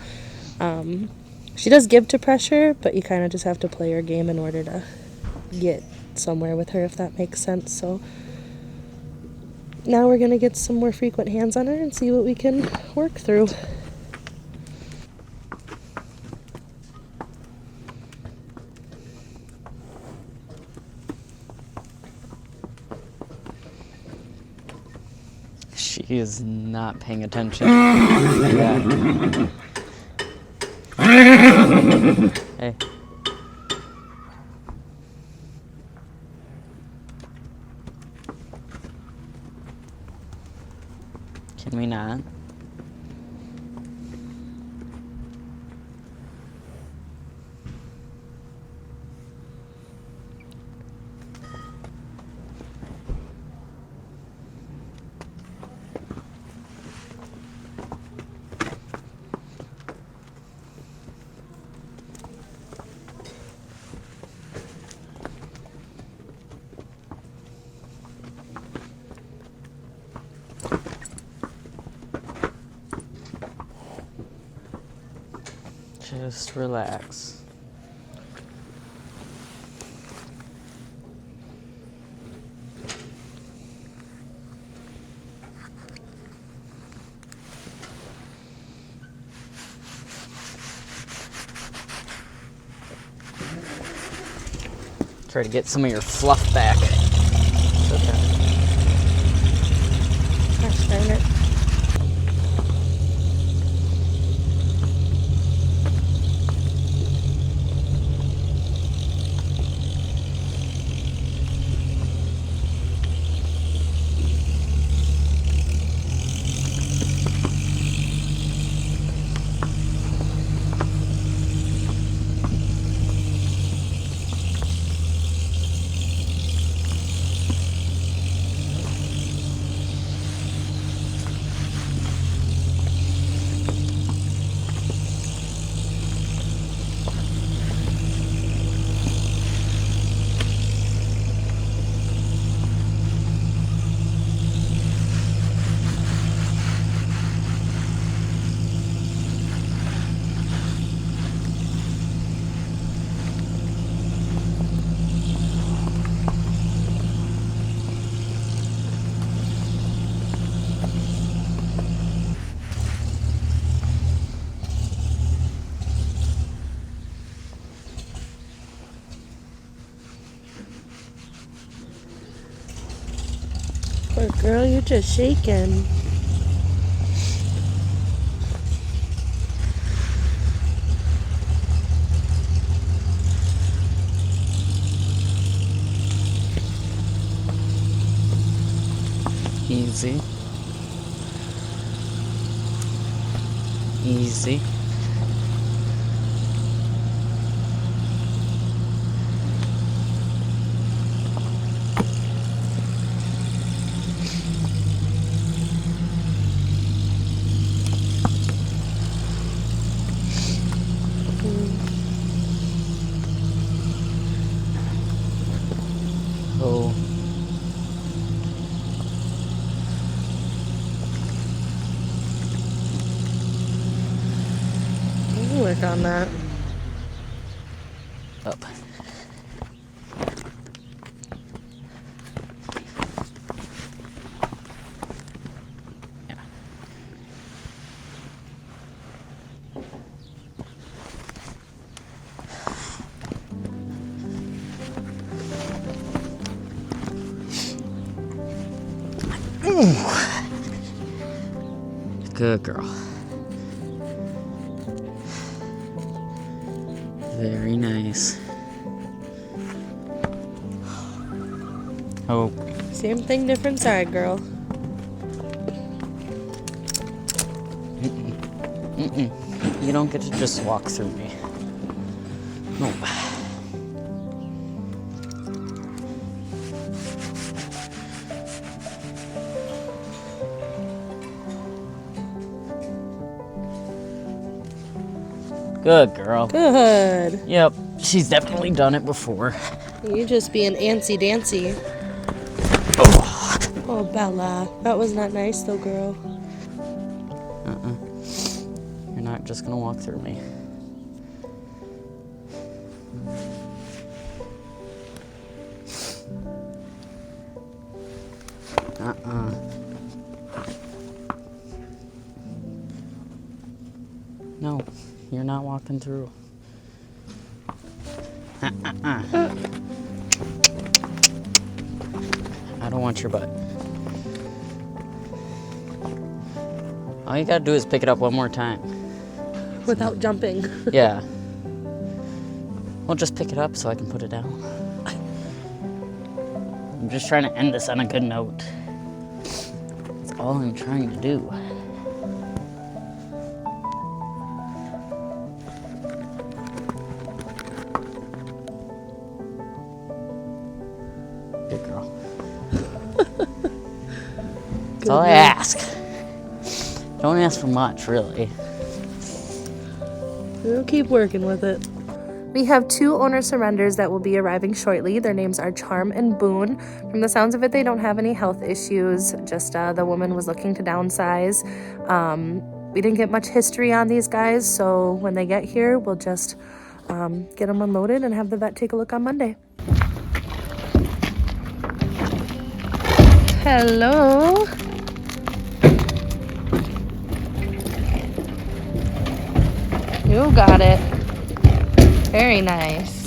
She does give to pressure, but you kind of just have to play her game in order to get somewhere with her, if that makes sense. So now we're going to get some more frequent hands on her and see what we can work through. She is not paying attention. Yeah. Hey. Can we not? Just relax. Try to get some of your fluff back. It's okay. Gosh darn it. Girl, you're just shaking. Easy. Easy. Oh. We'll work on that. Up. Yeah. Good girl. Very nice. Oh. Same thing, different side, girl. Mm-mm. You don't get to just walk through me. No. Good girl. Good. Yep, she's definitely done it before. You just being antsy dancy. Oh, Bella. That was not nice though, girl. You're not just gonna walk through me. No, you're not walking through. I don't want your butt. All you gotta do is pick it up one more time. Without jumping. Yeah. Well, just pick it up so I can put it down. I'm just trying to end this on a good note. That's all I'm trying to do. Good girl. That's all I ask. Don't ask for much, really. We'll keep working with it. We have 2 owner surrenders that will be arriving shortly. Their names are Charm and Boone. From the sounds of it, they don't have any health issues. Just the woman was looking to downsize. We didn't get much history on these guys, so when they get here, we'll just get them unloaded and have the vet take a look on Monday. Hello. You got it. Very nice.